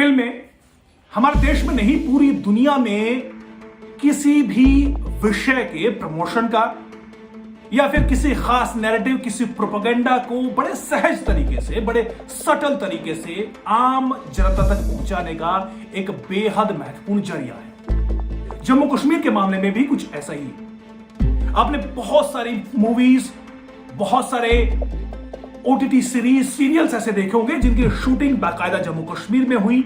फिल्में हमारे देश में नहीं, पूरी दुनिया में किसी भी विषय के प्रमोशन का या फिर किसी खास नैरेटिव, किसी प्रोपेगेंडा को बड़े सहज तरीके से, बड़े सटल तरीके से आम जनता तक पहुंचाने का एक बेहद महत्वपूर्ण जरिया है। जम्मू कश्मीर के मामले में भी कुछ ऐसा ही है। आपने बहुत सारी मूवीज, बहुत सारे ओटीटी सीरीज, सीरियल्स ऐसे देखे होंगे जिनकी शूटिंग बाकायदा जम्मू कश्मीर में हुई,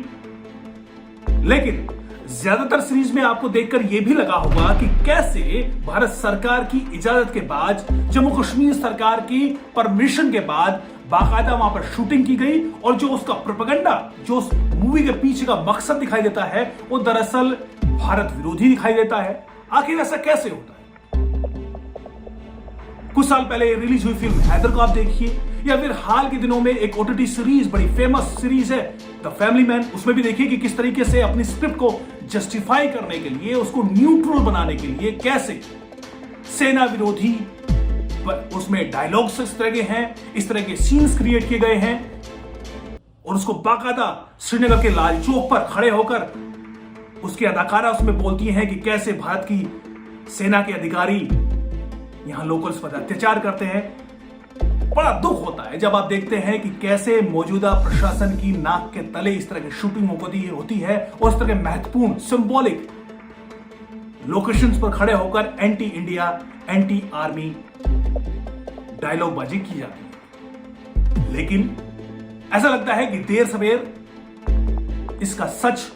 लेकिन ज्यादातर सीरीज में आपको देखकर यह भी लगा होगा कि कैसे भारत सरकार की इजाजत के बाद, जम्मू कश्मीर सरकार की परमिशन के बाद बाकायदा वहां पर शूटिंग की गई और जो उसका प्रोपेगेंडा, जो उस मूवी के पीछे का मकसद दिखाई देता है, वो दरअसल भारत विरोधी दिखाई देता है। आखिर ऐसा कैसे होता है? कुछ साल पहले रिलीज हुई फिल्म हैदर को आप देखिए, या फिर हाल के दिनों में एक ओटीटी सीरीज, बड़ी फेमस सीरीज है द फैमिली मैन, उसमें भी देखिए कि किस तरीके से अपनी स्क्रिप्ट को जस्टिफाई करने के लिए, उसको न्यूट्रल बनाने के लिए कैसे सेना विरोधी उसमें डायलॉग्स इस तरह के हैं, इस तरह के सीन्स क्रिएट किए गए हैं और उसको बाकायदा श्रीनगर के लाल चौक पर खड़े होकर उसकी अदाकारा उसमें बोलती हैं कि कैसे भारत की सेना के अधिकारी यहां लोकल्स पर अत्याचार करते हैं। बड़ा दुख होता है जब आप देखते हैं कि कैसे मौजूदा प्रशासन की नाक के तले इस तरह की शूटिंग होती है और इस तरह के महत्वपूर्ण सिंबॉलिक लोकेशंस पर खड़े होकर एंटी इंडिया, एंटी आर्मी डायलॉगबाजी की जाती है। लेकिन ऐसा लगता है कि देर सवेर इसका सच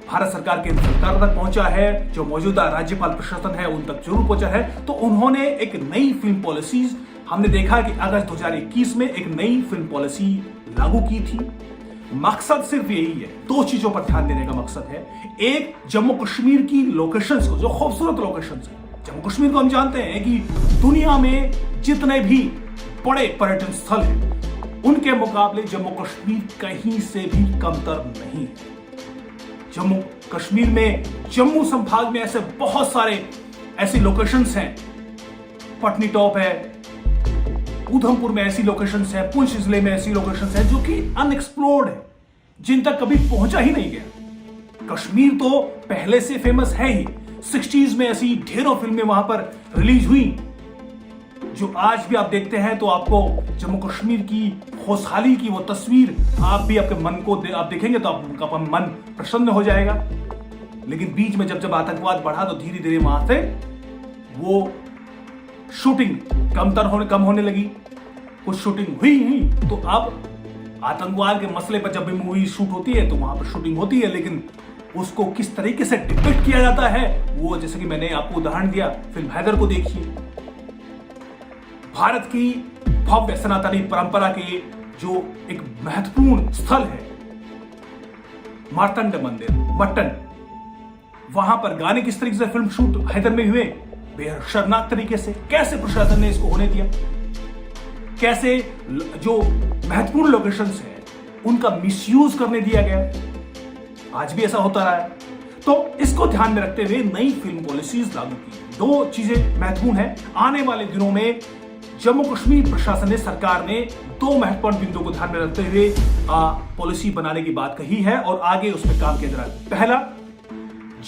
भारत सरकार के सरकार तक पहुंचा है, जो मौजूदा राज्यपाल प्रशासन है उन तक जरूर पहुंचा है। तो उन्होंने एक नई फिल्म पॉलिसीज, हमने देखा कि अगस्त 2021 में एक नई फिल्म पॉलिसी लागू की थी। मकसद सिर्फ यही है, दो चीजों पर ध्यान देने का मकसद है। एक, जम्मू कश्मीर की लोकेशंस को, जो खूबसूरत लोकेशंस हैं, जम्मू कश्मीर को हम जानते हैं कि दुनिया में जितने भी बड़े पर्यटन स्थल हैं उनके मुकाबले जम्मू कश्मीर कहीं से भी कमतर नहीं है। जम्मू कश्मीर में, जम्मू संभाग में ऐसे बहुत सारे ऐसी लोकेशंस हैं, पटनी टॉप है, उधमपुर में ऐसी लोकेशंस है, पुंछ जिले में ऐसी लोकेशंस है जो कि अनएक्सप्लोर्ड है, जिन तक कभी पहुंचा ही नहीं गया। कश्मीर तो पहले से फेमस है ही, 60s में ऐसी ढेरों फिल्में वहां पर रिलीज हुई जो आज भी आप देखते हैं तो आपको जम्मू कश्मीर की खुशहाली की वो तस्वीर आप भी आपके मन को आप देखेंगे तो आपका मन प्रसन्न हो जाएगा। लेकिन बीच में जब आतंकवाद बढ़ा तो धीरे धीरे वहां से वो शूटिंग कम होने लगी। कुछ शूटिंग हुई ही तो अब आतंकवाद के मसले पर जब भी मूवी शूट होती है तो वहां पर शूटिंग होती है, लेकिन उसको किस तरीके से डिपिक्ट किया जाता है वो, जैसे कि मैंने आपको उदाहरण दिया, फिल्म हैदर को देखिए। भारत की भव्य सनातनी परंपरा के जो एक महत्वपूर्ण स्थल है मार्तंड मंदिर, मट्टन, वहां पर गाने किस तरीके से फिल्म शूट हैदर में हुए, बेहद शर्मनाक तरीके से। कैसे प्रशासन ने इसको होने दिया, कैसे जो महत्वपूर्ण लोकेशंस हैं उनका मिसयूज करने दिया गया। आज भी ऐसा होता रहा है। तो इसको ध्यान में रखते हुए नई फिल्म पॉलिसीज लागू की। दो चीजें महत्वपूर्ण है। आने वाले दिनों में जम्मू कश्मीर प्रशासन ने, सरकार ने दो महत्वपूर्ण बिंदुओं को ध्यान में रखते हुए पॉलिसी बनाने की बात कही है और आगे उस पर काम किया जा रहा है। पहला,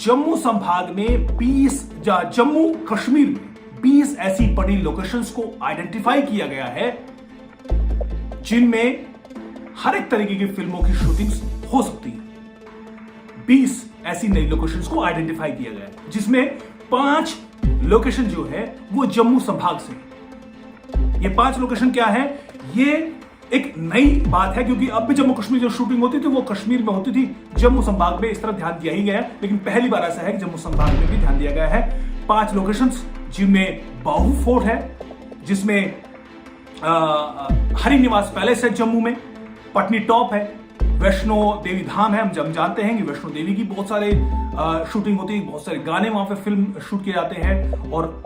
जम्मू संभाग में जम्मू कश्मीर में 20 ऐसी बड़ी लोकेशंस को आइडेंटिफाई किया गया है जिनमें हर एक तरीके की फिल्मों की शूटिंग्स हो सकती है। 20 ऐसी नई लोकेशंस को आइडेंटिफाई किया गया है, जिसमें 5 लोकेशन जो है वो जम्मू संभाग से। ये 5 लोकेशन क्या है? ये एक नई बात है क्योंकि अब भी जम्मू कश्मीर जो शूटिंग होती थी वो कश्मीर में होती थी, जम्मू संभाग में इस तरह ध्यान दिया ही गया है। लेकिन पहली बार ऐसा है कि जम्मू संभाग में भी ध्यान दिया गया है। 5 लोकेशंस, जिनमें बाहू फोर्ट है, जिसमें हरि निवास पैलेस है जम्मू में, पटनी टॉप है, वैष्णो देवी धाम है। हम जानते हैं कि वैष्णो देवी की बहुत सारे शूटिंग होती है, बहुत सारे गाने वहां पे फिल्म शूट किए जाते हैं। और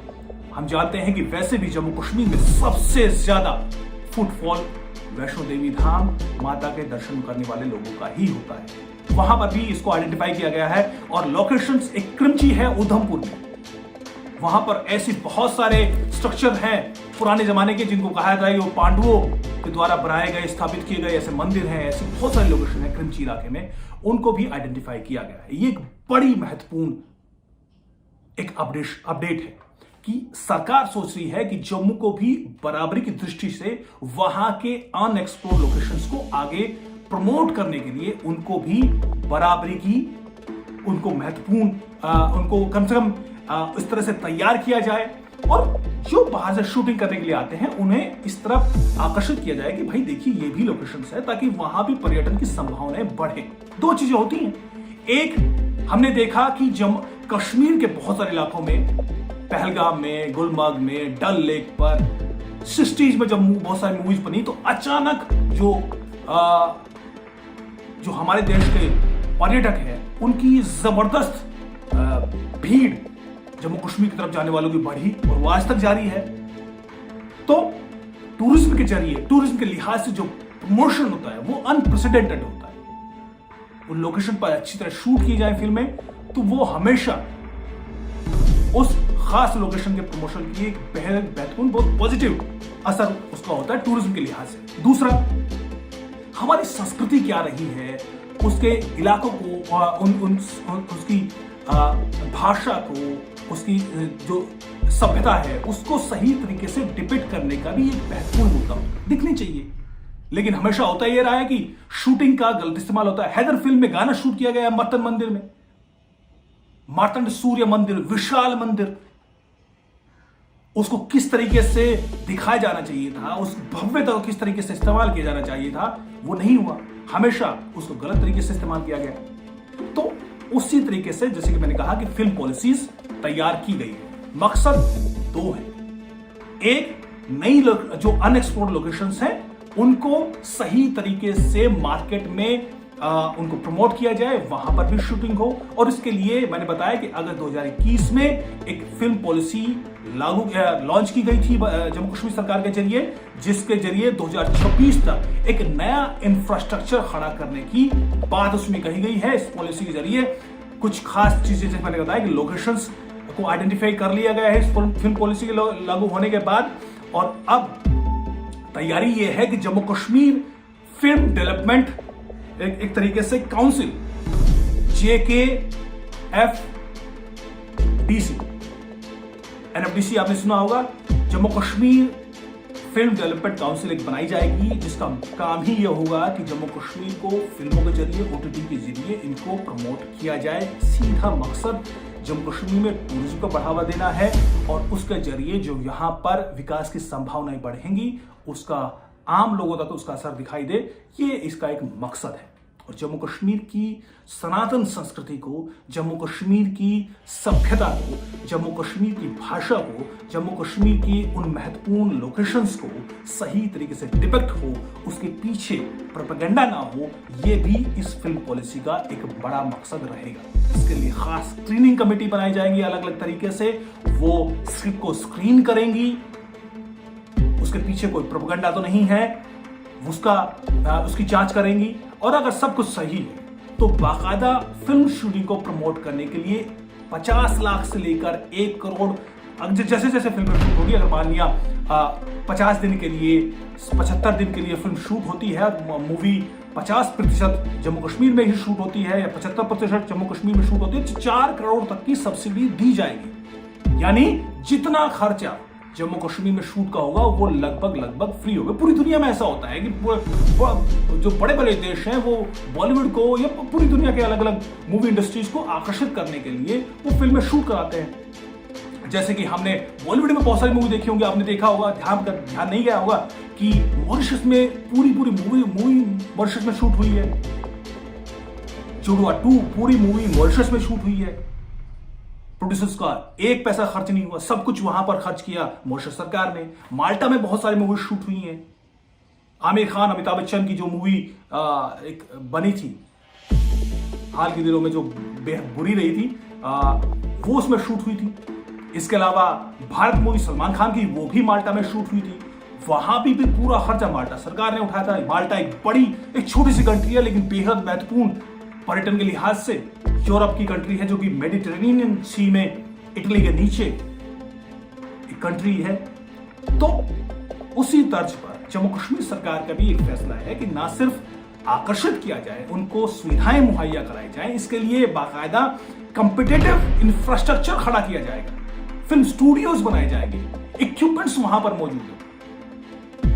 हम जानते हैं कि वैसे भी जम्मू कश्मीर में सबसे ज्यादा फुटफॉल वैष्णो देवी धाम माता के दर्शन करने वाले लोगों का ही होता है। वहां पर भी इसको आइडेंटिफाई किया गया है। और लोकेशंस, एक क्रमची है उधमपुर में, वहां पर ऐसे बहुत सारे स्ट्रक्चर हैं पुराने जमाने के जिनको कहा जाता है वो पांडवों के द्वारा बनाए गए, स्थापित किए गए ऐसे मंदिर हैं, ऐसे बहुत सारे लोकेशन है क्रिमची इलाके में, उनको भी आइडेंटिफाई किया गया है। ये एक बड़ी महत्वपूर्ण एक अपडेट है कि सरकार सोच रही है कि जम्मू को भी बराबरी की दृष्टि से वहां के अनएक्सप्लोर्ड लोकेशंस को आगे प्रमोट करने के लिए उनको भी बराबरी की, उनको महत्वपूर्ण, उनको कम से कम इस तरह से तैयार किया जाए और जो बाहर से शूटिंग करने के लिए आते हैं उन्हें इस तरफ आकर्षित किया जाए कि भाई देखिए ये भी लोकेशंस है, ताकि वहां भी पर्यटन की संभावनाएं बढ़े। दो चीजें होती हैं, एक हमने देखा कि कश्मीर के बहुत सारे इलाकों में, पहलगाम में, गुलमर्ग में, डल लेक पर 60s में जब बहुत सारी मूवीज बनी तो अचानक जो हमारे देश के पर्यटक हैं उनकी जबरदस्त भीड़ जम्मू कश्मीर की तरफ जाने वालों की बढ़ी और वो आज तक जारी है। तो टूरिज्म के जरिए, टूरिज्म के लिहाज से जो प्रमोशन होता है वो अनप्रेसिडेंटेड होता है। उन लोकेशन पर अच्छी तरह शूट की जाए फिल्में तो वो हमेशा उस खास लोकेशन के प्रमोशन की एक बेहतरीन, बहुत पॉजिटिव असर उसका होता है टूरिज्म के लिहाज से। दूसरा, हमारी संस्कृति क्या रही है, उसके इलाकों को, उसकी भाषा को, उसकी जो सभ्यता है उसको सही तरीके से डिपिक्ट करने का भी एक महत्वपूर्ण मुद्दा दिखनी चाहिए। लेकिन हमेशा होता यह रहा है कि शूटिंग का गलत इस्तेमाल होता है। हैदर फिल्म में गाना शूट किया गया मर्तन मंदिर में, मार्तंड सूर्य मंदिर, विशाल मंदिर, उसको किस तरीके से दिखाया जाना चाहिए था, उस भव्यता को किस तरीके से इस्तेमाल किया जाना चाहिए था, वो नहीं हुआ। हमेशा उसको गलत तरीके से इस्तेमाल किया गया। तो उसी तरीके से जैसे कि मैंने कहा कि फिल्म पॉलिसीज तैयार की गई है। मकसद दो है, एक नई जो अनएक्सप्लोर्ड लोकेशंस हैं उनको सही तरीके से मार्केट में उनको प्रमोट किया जाए, वहां पर भी शूटिंग हो। और इसके लिए मैंने बताया कि अगस्त 2021 में एक फिल्म पॉलिसी लॉन्च की गई थी जम्मू कश्मीर सरकार के जरिए, जिसके जरिए 2026 तक एक नया इंफ्रास्ट्रक्चर खड़ा करने की बात उसमें कही गई है। इस पॉलिसी के जरिए कुछ खास चीजें जैसे मैंने बताया कि लोकेशंस को आइडेंटिफाई कर लिया गया है इस फिल्म पॉलिसी के लागू होने के बाद। और अब तैयारी यह है कि जम्मू कश्मीर फिल्म डेवलपमेंट एक तरीके से काउंसिल, एनएफडीसी आपने सुना होगा, Jammu Kashmir film development council एक बनाई जाएगी, जिसका काम ही यह होगा कि जम्मू कश्मीर को फिल्मों के जरिए, ओटीटी के जरिए इनको प्रमोट किया जाए। सीधा मकसद जम्मू कश्मीर में टूरिज्म को बढ़ावा देना है और उसके जरिए जो यहाँ पर विकास की संभावनाएं बढ़ेंगी उसका आम लोगों तक उसका असर दिखाई दे, ये इसका एक मकसद है। और जम्मू कश्मीर की सनातन संस्कृति को, जम्मू कश्मीर की सभ्यता को, जम्मू कश्मीर की भाषा को, जम्मू कश्मीर की उन महत्वपूर्ण लोकेशंस को सही तरीके से डिपिक्ट हो, उसके पीछे प्रोपेगेंडा ना हो, ये भी इस फिल्म पॉलिसी का एक बड़ा मकसद रहेगा। इसके लिए खास स्क्रीनिंग कमेटी बनाई जाएंगी अलग अलग तरीके से, वो स्क्रिप्ट को स्क्रीन करेंगी, उसके पीछे कोई प्रोपेगेंडा तो नहीं है, उसकी जांच करेंगे। और अगर सब कुछ सही है तो बाकायदा फिल्म शूटिंग को प्रमोट करने के लिए 50 लाख से लेकर 1 करोड़, जैसे जैसे फिल्म शूट होगी, अगर मान लिया 50 दिन के लिए, 75 दिन के लिए फिल्म शूट होती है, मूवी 50% जम्मू कश्मीर में ही शूट होती है या 75% जम्मू कश्मीर में शूट होती है, 4 करोड़ तक की सब्सिडी दी जाएगी। यानी जितना खर्चा जम्मू कश्मीर में शूट का होगा वो लगभग फ्री होगा। पूरी दुनिया में ऐसा होता है कि जो बड़े बड़े देश हैं वो बॉलीवुड को या पूरी दुनिया के अलग अलग मूवी इंडस्ट्रीज को आकर्षित करने के लिए वो फिल्में शूट कराते हैं। जैसे कि हमने बॉलीवुड में बहुत सारी मूवी देखी होंगी, आपने देखा होगा, ध्यान नहीं गया होगा कि मॉरिशस में पूरी मूवी मॉरिशस में शूट हुई है। जुड़वा 2 पूरी मूवी मॉरिशस में शूट हुई है। प्रोड्यूसर्स का 1 पैसा खर्च नहीं हुआ, सब कुछ वहां पर खर्च किया मॉरिशस सरकार ने। माल्टा में बहुत सारी मूवी शूट हुई हैं। आमिर खान, अमिताभ बच्चन की जो मूवी एक बनी थी हाल के दिनों में जो बेहद बुरी रही थी, वो उसमें शूट हुई थी। इसके अलावा भारत मूवी सलमान खान की, वो भी माल्टा में शूट हुई थी। वहां भी पूरा खर्चा माल्टा सरकार ने उठाया था। माल्टा एक छोटी सी कंट्री है लेकिन बेहद महत्वपूर्ण पर्यटन के लिहाज से यूरोप की कंट्री है, जो कि मेडिटेरेनियन सी में इटली के नीचे एक कंट्री है। तो उसी तर्ज पर जम्मू कश्मीर सरकार का भी एक फैसला है कि ना सिर्फ आकर्षित किया जाए, उनको सुविधाएं मुहैया कराई जाए, इसके लिए बाकायदा कॉम्पिटिटिव इंफ्रास्ट्रक्चर खड़ा किया जाएगा, फिल्म स्टूडियोज बनाए जाएंगे, इक्विपमेंट्स वहां पर मौजूद है,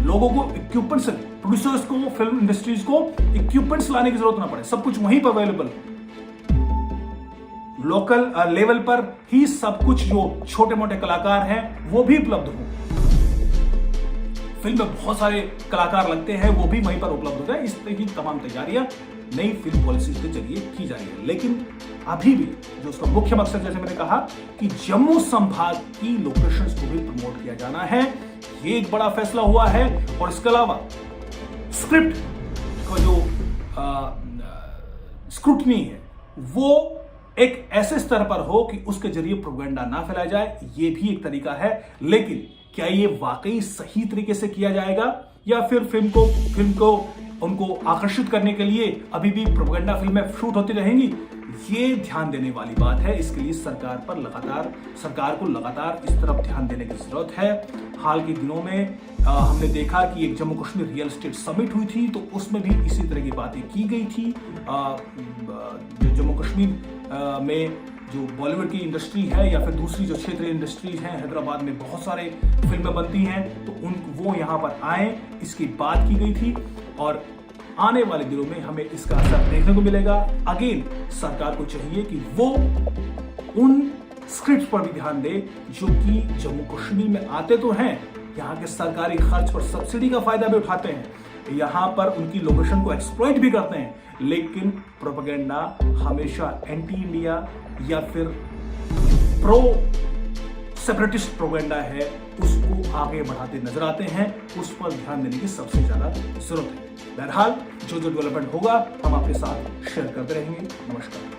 लोगों को इक्विपमेंट्स, प्रोड्यूसर्स को, फिल्म इंडस्ट्रीज को इक्विपमेंट्स लाने की जरूरत ना पड़े, सब कुछ वहीं पर अवेलेबल, लोकल लेवल पर ही सब कुछ, जो छोटे मोटे कलाकार हैं वो भी उपलब्ध हो। फिल्म में बहुत सारे कलाकार लगते हैं, वो भी वहीं पर उपलब्ध हो जाए। इस तरह की तमाम तैयारियां नई फिल्म पॉलिसी के जरिए की जा रही है। लेकिन अभी भी जो उसका मुख्य मकसद, जैसे मैंने कहा कि जम्मू संभाग की लोकेशंस को भी प्रमोट किया जाना है, ये एक बड़ा फैसला हुआ है। और इसके अलावा स्क्रिप्ट का जो स्क्रूटनी है वो एक ऐसे स्तर पर हो कि उसके जरिए प्रोपेगेंडा ना फैलाया जाए, ये भी एक तरीका है। लेकिन क्या ये वाकई सही तरीके से किया जाएगा, या फिर फिल्म को उनको आकर्षित करने के लिए अभी भी प्रोपेगेंडा फिल्में शूट होती रहेंगी, ये ध्यान देने वाली बात है। इसके लिए सरकार को लगातार इस तरफ ध्यान देने की जरूरत है। हाल के दिनों में हमने देखा कि एक Jammu Kashmir real estate summit हुई थी, तो उसमें भी इसी तरह की बातें की गई थी। जो जम्मू कश्मीर में जो बॉलीवुड की इंडस्ट्री है या फिर दूसरी जो क्षेत्रीय इंडस्ट्रीज हैं, हैदराबाद में बहुत सारे फिल्में बनती हैं, तो वो यहाँ पर आए, इसकी बात की गई थी। और आने वाले दिनों में हमें इसका असर देखने को मिलेगा। अगेन सरकार को चाहिए कि वो उन स्क्रिप्ट पर भी ध्यान दे जो कि जम्मू कश्मीर में आते तो हैं, यहाँ के सरकारी खर्च पर सब्सिडी का फायदा भी उठाते हैं, यहाँ पर उनकी लोकेशन को एक्सप्लॉइट भी करते हैं, लेकिन प्रोपेगेंडा हमेशा एंटी इंडिया या फिर प्रो सेपरेटिस्ट प्रोपेगेंडा है, उसको आगे बढ़ाते नजर आते हैं। उस पर ध्यान देने की सबसे ज्यादा जरूरत है। बहरहाल जो डेवलपमेंट होगा हम आपके साथ शेयर करते रहेंगे। नमस्कार।